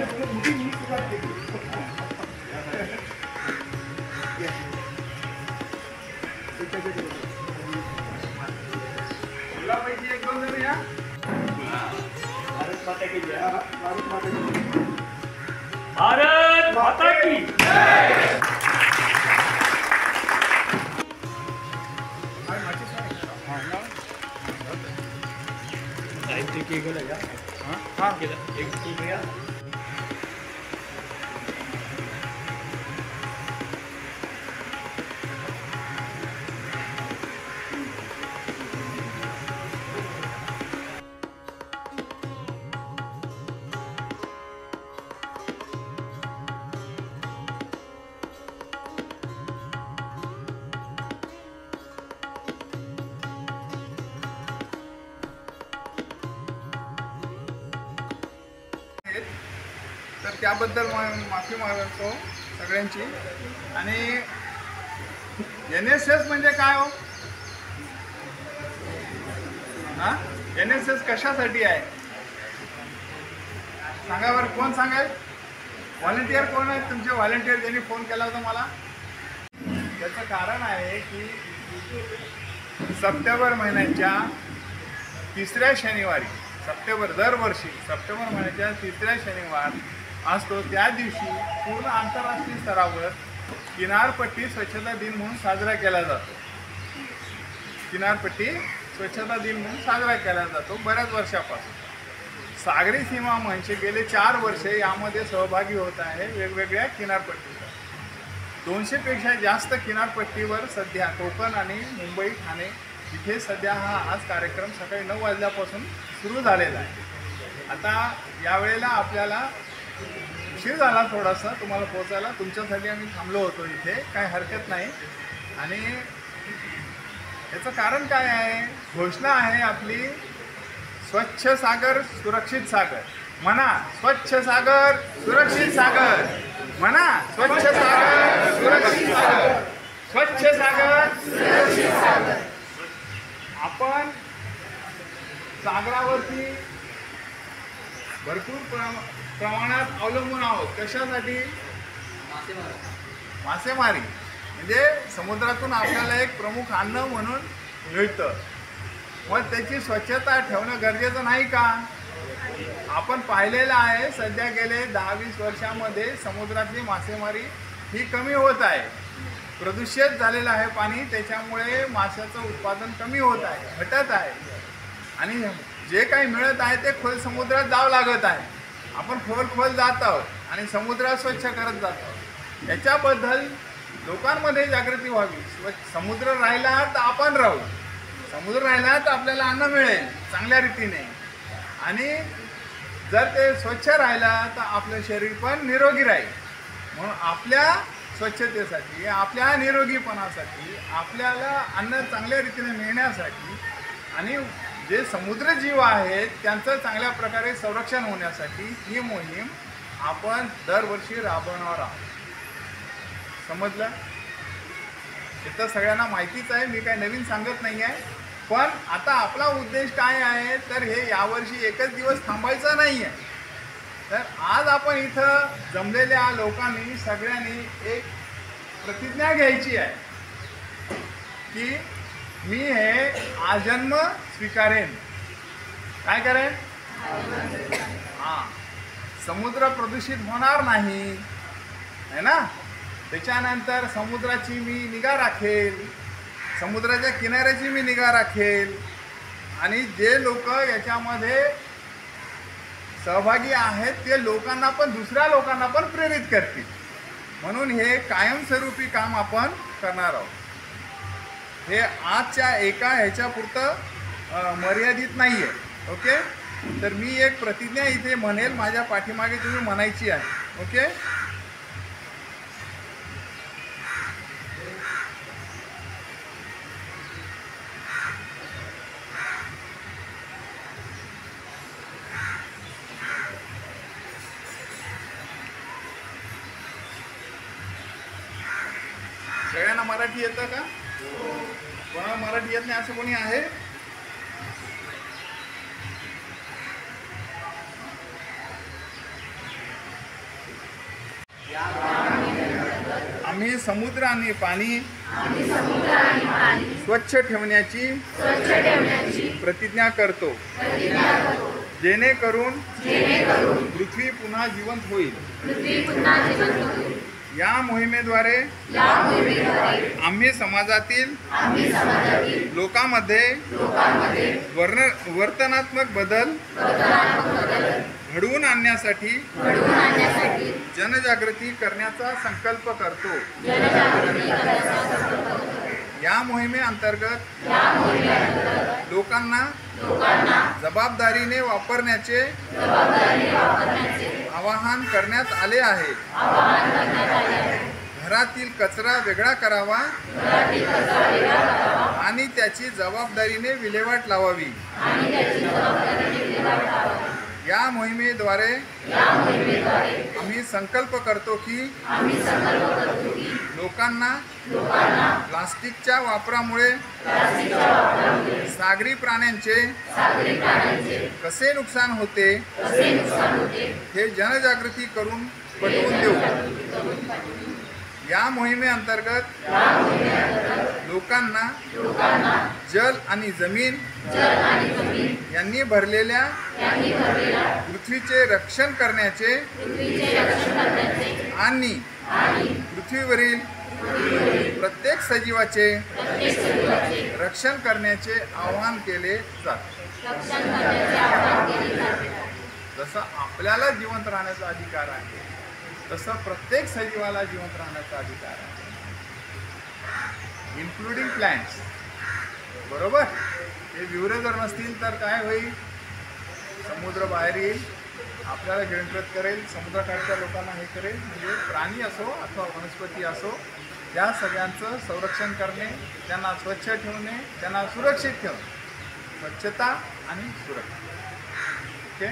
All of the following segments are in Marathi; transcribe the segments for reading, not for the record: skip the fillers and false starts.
एक दोन जण या. भारत माता की जय. भारत माता की जय. तर त्याबद्दल माफी मागतो सगळ्यांची. आणि NSS म्हणजे काय हो? हां, NSS कशासाठी आहे सांगा बरं. कोण सांगाल? व्हॉलेंटियर कोण आहेत तुमचे? व्हॉलेंटियर ज्यांनी फोन केला होता मला. त्याचं कारण आहे की सप्टेंबर महिन्याच्या 3ऱ्या शनिवारी, दरवर्षी सप्टेंबर महिन्याच्या 3ऱ्या शनिवार असतो, त्या दिवशी पूर्ण आंतरराष्ट्रीय स्तरावर किनारपट्टी स्वच्छता दिन म्हणून साजरा केला जातो. किनारपट्टी स्वच्छता दिन म्हणून साजरा केला जातो बऱ्याच वर्षापासून. सागरी सीमा मंच गेले 4 वर्षे यामध्ये सहभागी होत आहे वेगवेगळ्या किनारपट्टीवर. 200पेक्षा जास्त किनारपट्टीवर सध्या कोकण आणि मुंबई ठाणे इथे सध्या हा आज कार्यक्रम सकाळी 9 वाजल्यापासून सुरू झालेला आहे. आता यावेळेला आपल्याला उशीर झाला थोडासा तुम्हाला पोहोचायला. तुमच्यासाठी आम्ही थांबलो होतो इथे, काही हरकत नाही. आणि याचं कारण काय आहे? घोषणा आहे आपली, स्वच्छ सागर सुरक्षित सागर. म्हणा स्वच्छ सागर सुरक्षित सागर. म्हणा स्वच्छ सागर सुरक्षित सागर. स्वच्छ सागर सुरक्षित सागर. आपण सागरावरती भरपूर प्रमाणात अवलंबून आहोत. कशासाठी? मासेमारी. म्हणजे समुद्रातून आपल्याला एक प्रमुख अन्न म्हणून मिळतं. मग त्याची स्वच्छता ठेवणं गरजेचं नाही का? आपण पाहिलेलं आहे सध्या गेले 10-20 वर्षामध्ये समुद्रातली मासेमारी ही कमी होत आहे. प्रदूषित झालेलं आहे पाणी, त्याच्यामुळे माशाचं उत्पादन कमी होत आहे, घटत आहे. आणि जे काही मिळत आहे ते खोल समुद्रात जावं लागत आहे. आपण खोल जात आहोत आणि समुद्र स्वच्छ करत जातो. याच्याबद्दल लोकांमध्ये जागृती व्हावी. समुद्र राहिला तर आपण राहू, समुद्र राहिला तर आपल्याला अन्न मिळेल चांगल्या रीतीने. आणि जर ते स्वच्छ राहिला तर आपलं शरीर पण निरोगी राहील. म्हणून आपल्या स्वच्छतेसाठी, आपल्या निरोगीपणासाठी, आपल्याला अन्न चांगल्या रीतीने मिळण्यासाठी आणि जे समुद्रजीव आहेत त्यांचं चांगल्या प्रकारे संरक्षण होण्यासाठी ही मोहीम आपण दरवर्षी राबवणार आहोत. समजलं? हे तर सगळ्यांना माहितीच आहे, मी काही नवीन सांगत नाही आहे. पण आता आपला उद्देश काय आहे तर हे यावर्षी एकच दिवस थांबायचं नाही आहे. तर आज आपण इथं जमलेल्या लोकांनी सगळ्यांनी एक प्रतिज्ञा घ्यायची आहे की मी हे आजन्म स्वीकारेन. काय करेन? हां, समुद्र प्रदूषित होणार नाही है ना. त्याच्यानंतर समुद्राची मी निगा राखेल, समुद्राच्या किनाऱ्याची मी निगा राखेल. आणि जे लोक याच्यामध्ये सहभागी आहेत ते लोकांना पण, दुसऱ्या लोकांना पण प्रेरित करतील. म्हणून हे कायमस्वरूपी काम आपण करणार आहोत. हे आजच्या एका ह्याच्यापुरतं मर्यादित नाही आहे. ओके, तर मी एक प्रतिज्ञा इथे म्हणेल, माझ्या पाठीमागे तुम्ही म्हणायची आहे. ओके, सगळ्यांना मराठी येतं का? कोणाला मराठी येत नाही असं कोणी आहे? आम्ही समुद्र आणि पाणी स्वच्छ ठेवण्याची प्रतिज्ञा करतो, जेणेकरून पृथ्वी पुन्हा जिवंत होईल. या मोहिमेद्वारे आम्ही समाजातील लोकांमध्ये वर्तनात्मक बदल घडवून आणण्यासाठी जनजागृती करण्याचा संकल्प करतो. या मोहिमेअंतर्गत लोकांना जबाबदारीने वापरण्याचे आवाहन करण्यात आले आहे. घरातील कचरा वेगळा करावा आणि त्याची जबाबदारीने विल्हेवाट लावावी. या मोहिमेद्वारे आम्ही संकल्प करतो की लोकांना प्लास्टिकच्या वापरामुळे सागरी प्राण्यांचे कसे नुकसान होते हे जनजागृती करून पटवून देऊ. या मोहिमेअंतर्गत लोकांना जल आणि जमीन यांनी भरलेल्या पृथ्वीचे रक्षण करण्याचे आणि पृथ्वीवरील प्रत्येक सजीवाचे रक्षण करण्याचे आवाहन केले जाते. जसं आपल्याला जिवंत राहण्याचा अधिकार आहे, तसं प्रत्येक सजीवाला जिवंत राहण्याचा अधिकार आहे, इन्क्लुडिंग प्लांट्स. बरोबर. हे विवरे जर नसतील तर काय होईल? समुद्र बाहेर येईल, आपल्याला गिळंकृत करेल, समुद्रकाठच्या लोकांना हे करेल. म्हणजे प्राणी असो अथवा वनस्पती असो, या सगळ्यांचं संरक्षण करणे, त्यांना स्वच्छ ठेवणे, त्यांना सुरक्षित ठेवणे, स्वच्छता आणि सुरक्षा. Okay.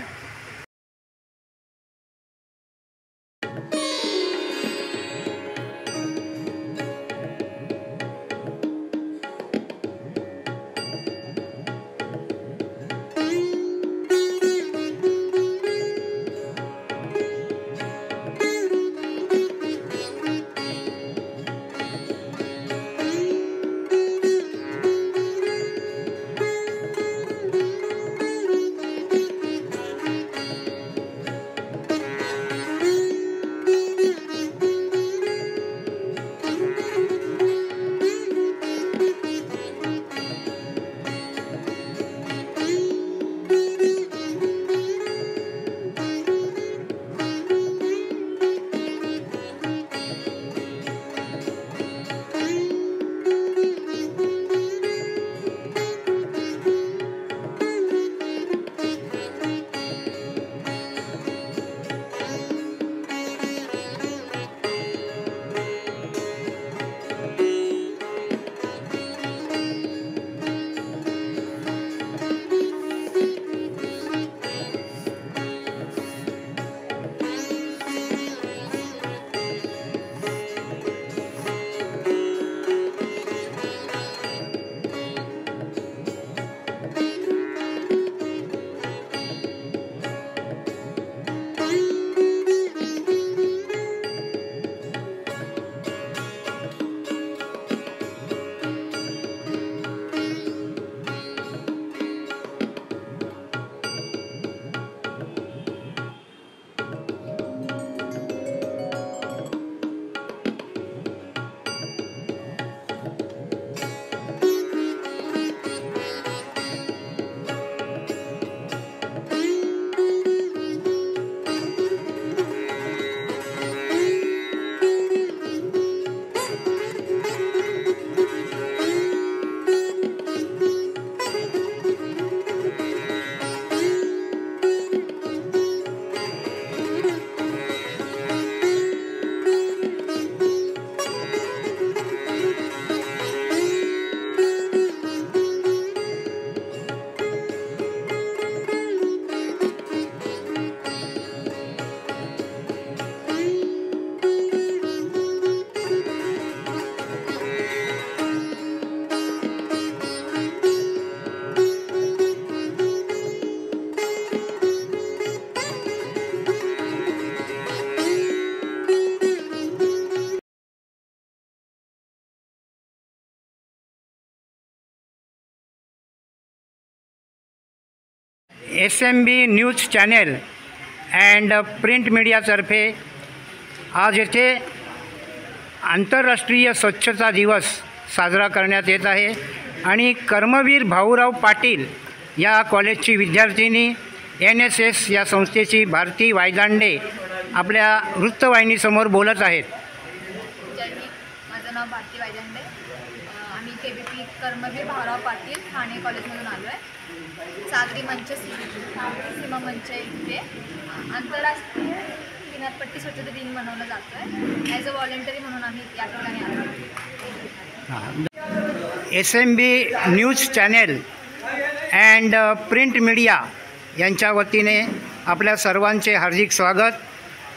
SMB news channel and print मीडियातर्फे आज येथे आंतरराष्ट्रीय स्वच्छता दिवस साजरा करण्यात येत आहे आणि कर्मवीर भाऊराव पाटील या कॉलेजची विद्यार्थिनी NSS या संस्थेची भारती वायदांडे आपल्या वृत्तवाहिनीसमोर बोलत आहेत. जय हिंद. माझं नाव भारती वायदांडे. आम्ही KBP कर्मवीर भाऊराव पाटील ठाणे कॉलेजमधून आलो आहे. सागरी सीमा मंच इथे आंतरराष्ट्रीय किनारपट्टी स्वच्छता दिन मनवलं जातो आहे. ॲज अ व्हॉलेंटरी म्हणून आम्ही या ठिकाणी आलो. SMB news channel and print media यांच्या वतीने आपल्या सर्वांचे हार्दिक स्वागत.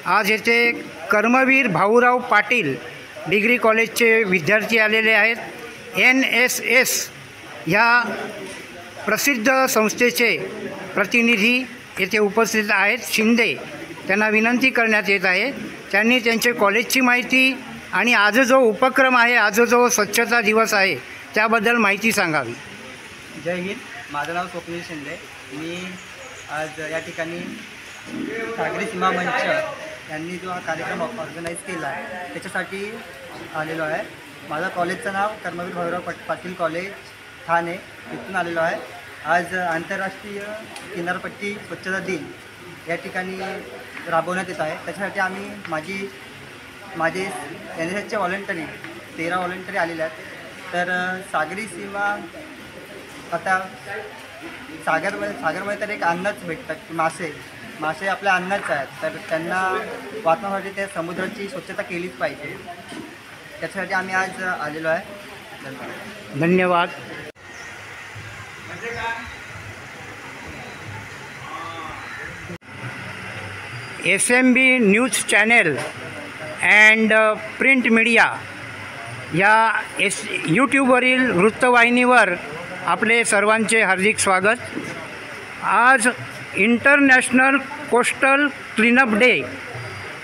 आज येथे कर्मवीर भाऊराव पाटील डिग्री कॉलेजचे विद्यार्थी आलेले आहेत. NSS ह्या प्रसिद्ध संस्थेचे प्रतिनिधी येथे उपस्थित आहेत. शिंदे त्यांना विनंती करण्यात येत आहे त्यांनी त्यांचे कॉलेजची माहिती आणि आज जो उपक्रम आहे, आज जो स्वच्छता दिवस आहे त्याबद्दल माहिती सांगावी. जय हिंद. माझं नाव स्वप्नील शिंदे. मी आज या ठिकाणी सागरी सीमा मंच यांनी जो हा कार्यक्रम ऑर्गनाईज केला आहे त्याच्यासाठी आलेलो आहे. माझं कॉलेजचं नाव कर्मवीर भाऊराव पाटील कॉलेज ठाणे इथून आलेलो आहे. आज आंतरराष्ट्रीय किनारपट्टी स्वच्छता दिन या ठिकाणी राबवण्यात येत आहे. त्याच्यासाठी आम्ही माझे NSSचे व्हॉलेंटरी 13 व्हॉलेंटरी आलेले आहेत. तर सागरी सीमा आता सागरमध्ये तर एक अन्नच भेटतात. मासे आपल्या अन्नच आहेत. तर त्यांना वाचवण्यासाठी त्या समुद्राची स्वच्छता केलीच पाहिजे. त्याच्यासाठी आम्ही आज आलेलो आहे. धन्यवाद. SMB news channel and print media या यूट्यूबवरील वृत्तवाहिनीवर आपले सर्वांचे हार्दिक स्वागत. आज international coastal cleanup day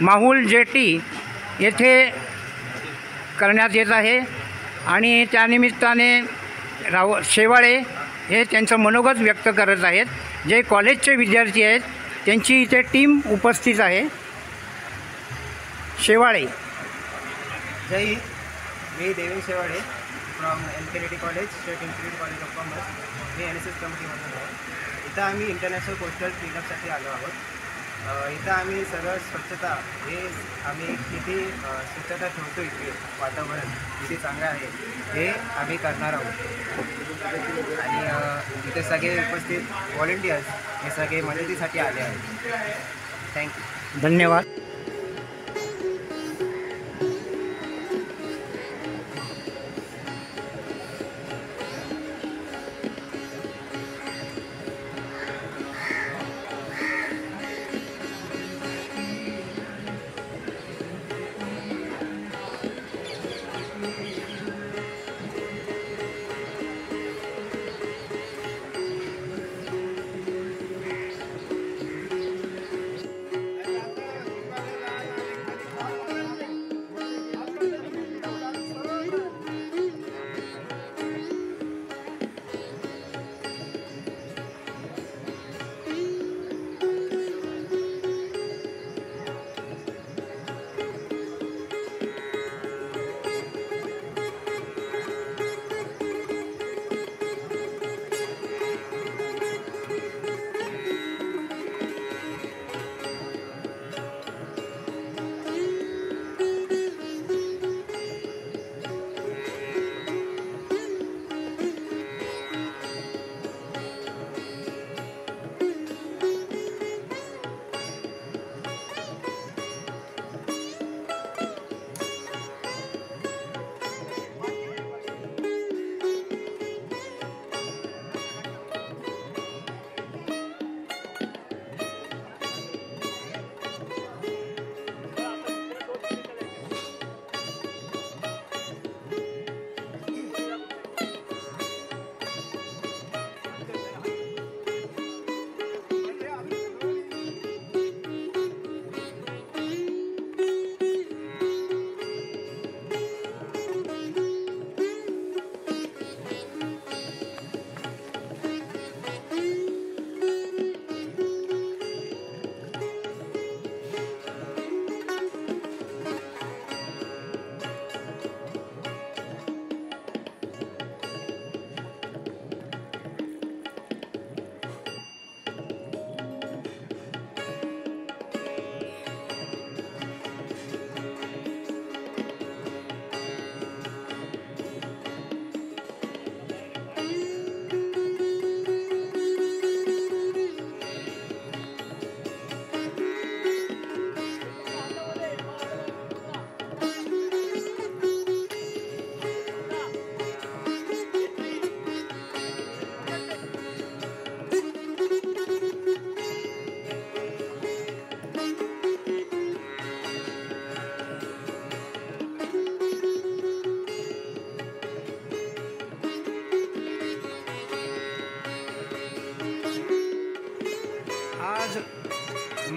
Mahul jetty येथे करण्यात येत आहे आणि त्यानिमित्ताने शेवाळे हे त्यांचं मनोगत व्यक्त करत आहेत. जे कॉलेजचे विद्यार्थी आहेत त्यांची इथे टीम उपस्थित आहे. शेवाळे. जय हिंद. मी Devendra Shewale from NKLT college, state institute college of commerce. मी NSS कमिटीमधून आहे. इथं आम्ही इंटरनॅशनल कोस्टल क्लीनअपसाठी आलो आहोत. इथं आम्ही सगळं स्वच्छता हे आम्ही किती स्वच्छता ठेवतो, इथे वातावरण किती चांगलं आहे हे आम्ही करणार आहोत. आणि इथे सगळे उपस्थित व्हॉलेंटियर्स हे सगळे मदतीसाठी आले आहेत. थँक्यू. धन्यवाद.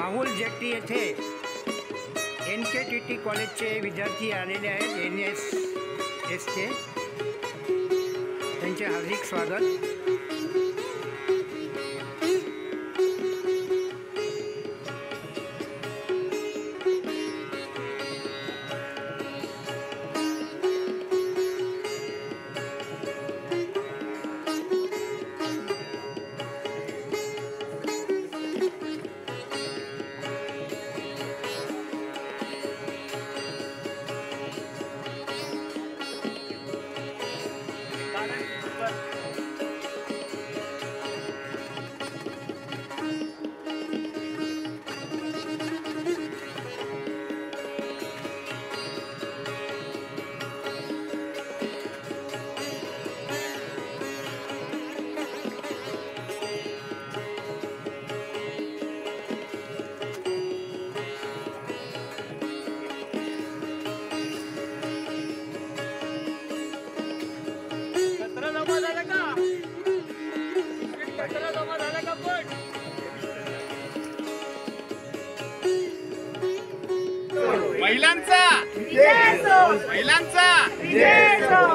माहुल जेट्टी येथे NKTT कॉलेजचे विद्यार्थी आलेले आहेत, NSSचे. त्यांचे हार्दिक स्वागत.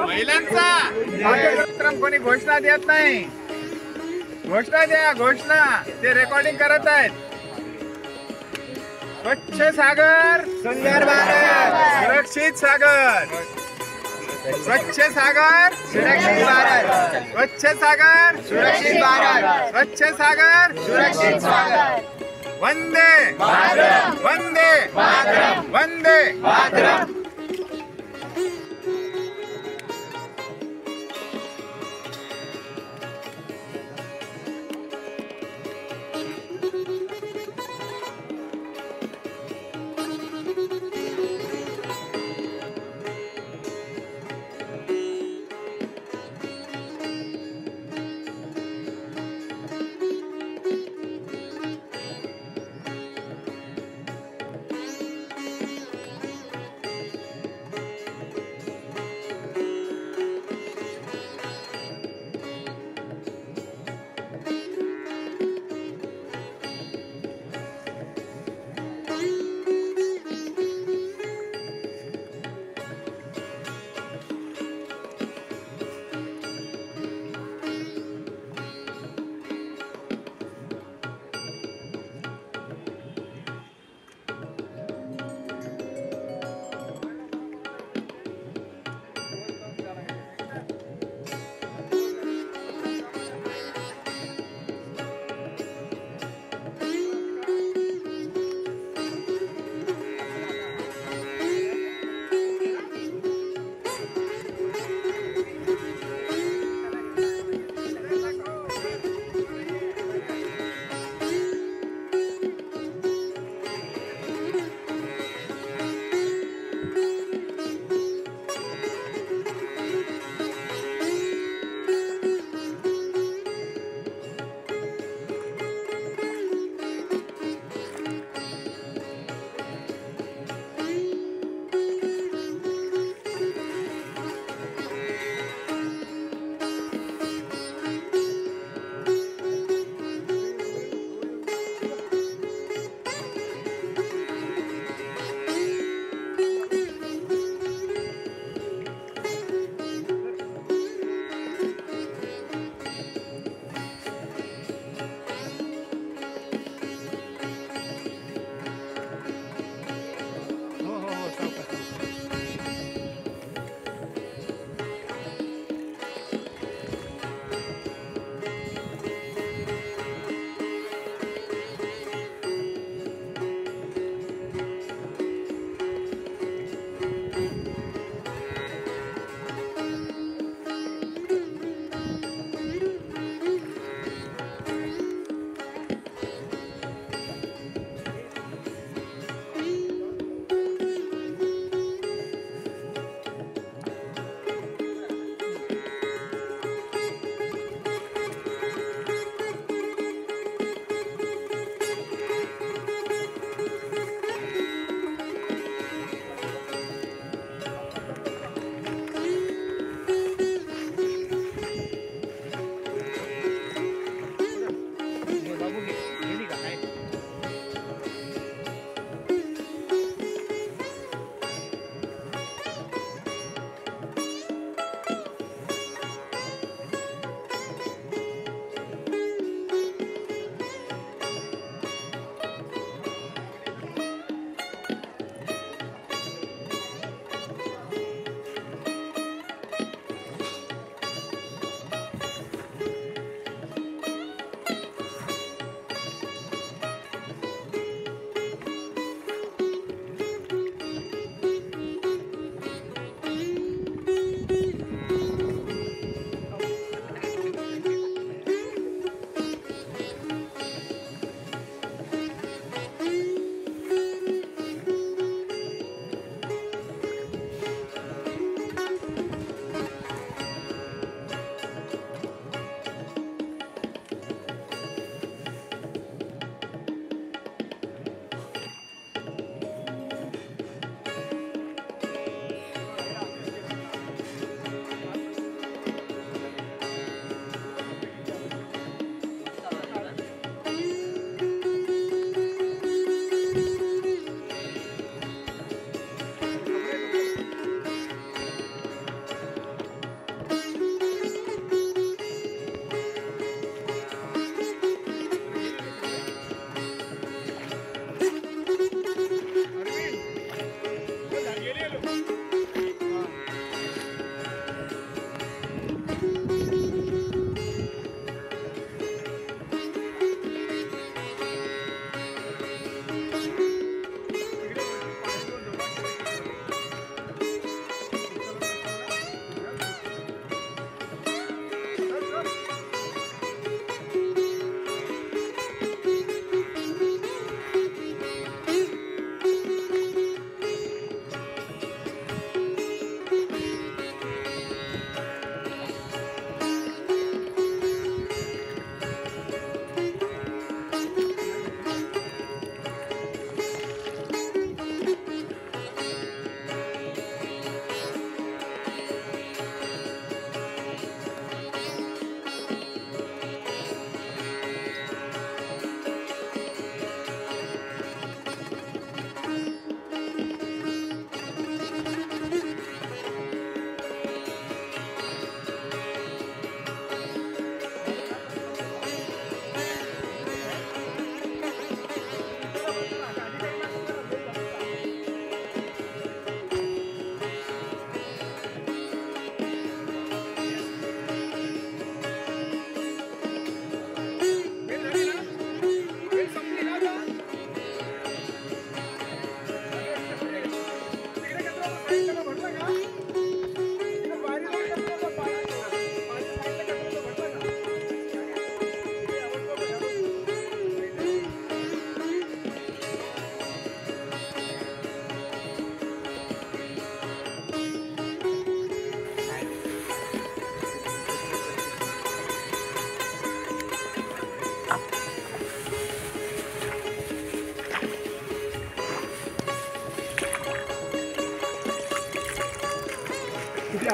महिलांचा कार्यक्रम कोणी घोषणा देत नाही. घोषणा द्या, घोषणा. ते रेकॉर्डिंग करत आहेत. स्वच्छ सागर, सुंदर भारत, सुरक्षित सागर. स्वच्छ सागर, सुरक्षित भारत. स्वच्छ सागर, सुरक्षित भारत. स्वच्छ सागर, सुरक्षित सागर. वंदे मातरम, वंदे मातरम, वंदे मातरम.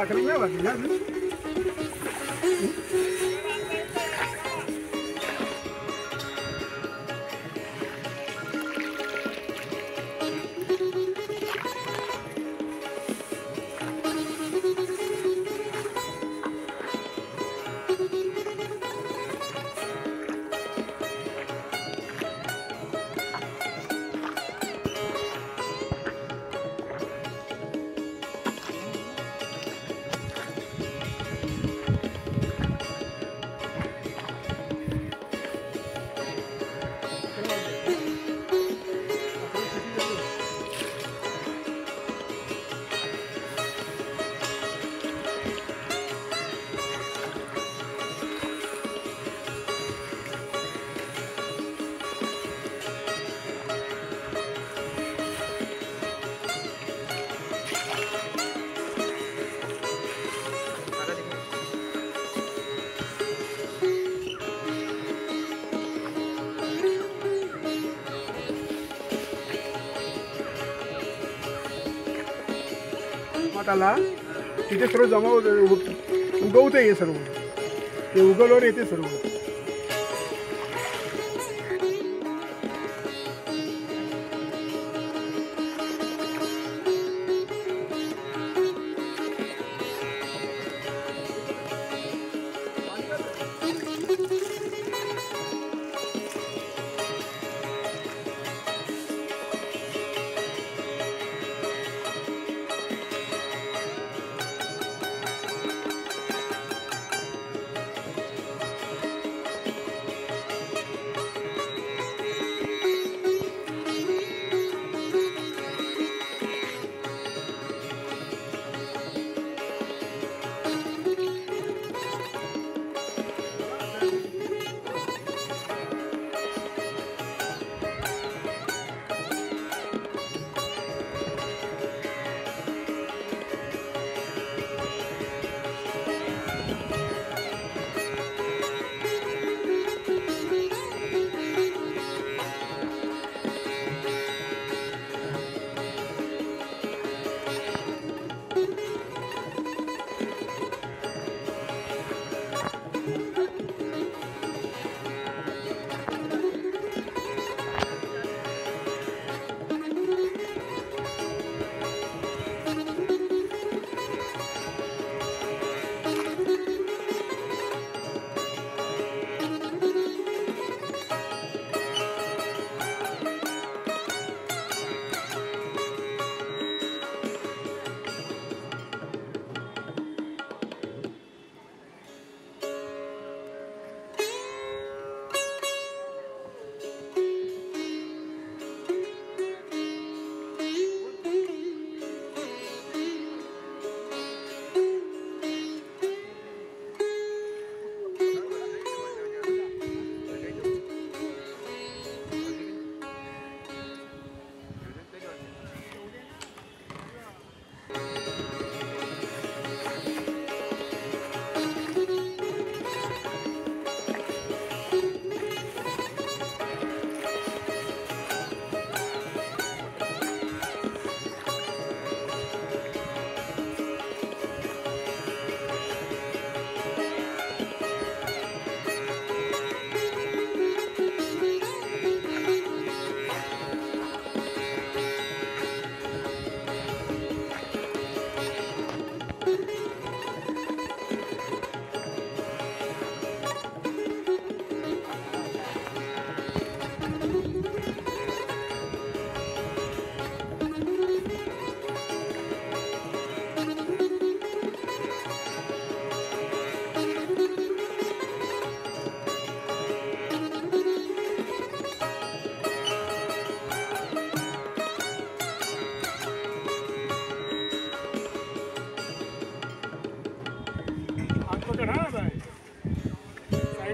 अकरा नाही वाजले ना अजून. त्याला तिथे सर्व जमा उगवतं हे सर्व ते उगवल्यावर येते सर्व.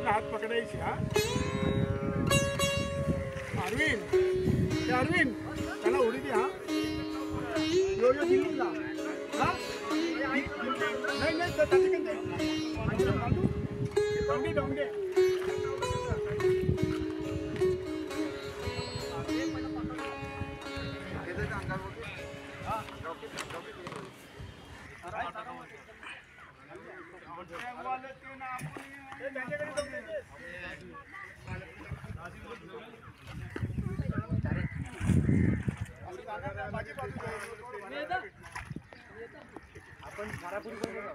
हात पकडायची. हा अरविंद, ते अरविंद त्याला उडी दे. हा यो यो दिल्लीला. हा नाही नाही त्याच्याकडे डोंगे डोंगे आपण खारापुरी करू ना.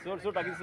सोड सोड टाकीस.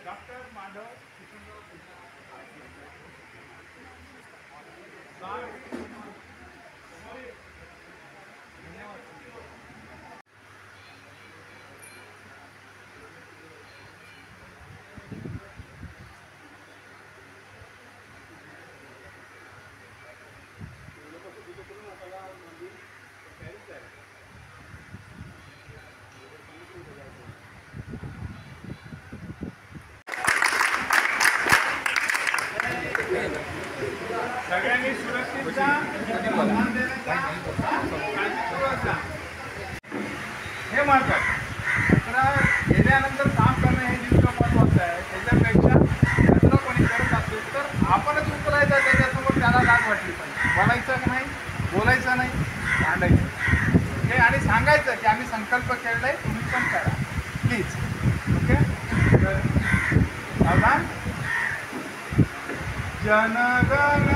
डॉक्टर माधव सगळ्यांनी सुरक्षित जा, ध्यान देण्याचा, काळजीपूर्वक जा. हे महत्वाचं. कचरा गेल्यानंतर काम करणं हे जितकं महत्वाचं आहे, त्याच्यापेक्षा कचरा कोणी करत असेल तर आपणच उचलायचा त्याच्यासमोर, त्याला लाज वाटली पाहिजे. बोलायचं नाही, बोलायचं नाही, भांडायचं. ओके, आणि सांगायचं की आम्ही संकल्प केलाय, तुम्ही पण करा प्लीज. ओके, तर सावधान. जनगण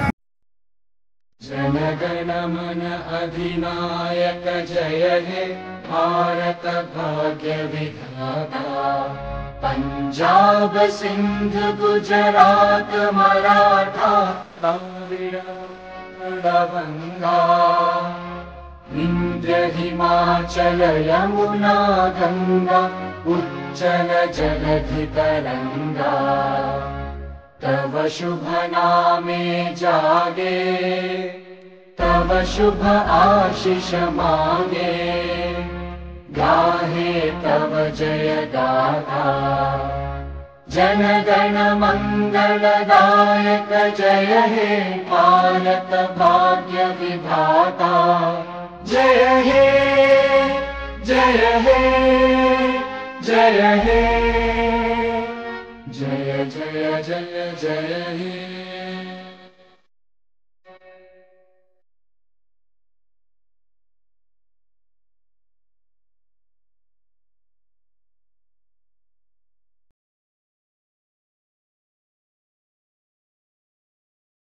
जनगण मन अधिनायक जय हे भारत भाग्य विधाता. पंजाब सिंध गुजरात मराठा द्राविड गंगा. विंध्य हिमाचल यमुना गंगा उच्चल जलधि तरंगा. तव शुभ नामे जागे, तव शुभ आशीष मांगे. गाहे तव जय गाथा, जनगण मंगलदायक जय हे भारत भाग्य विधाता. जय हे जय हे जय हे जय जय जय जय हे.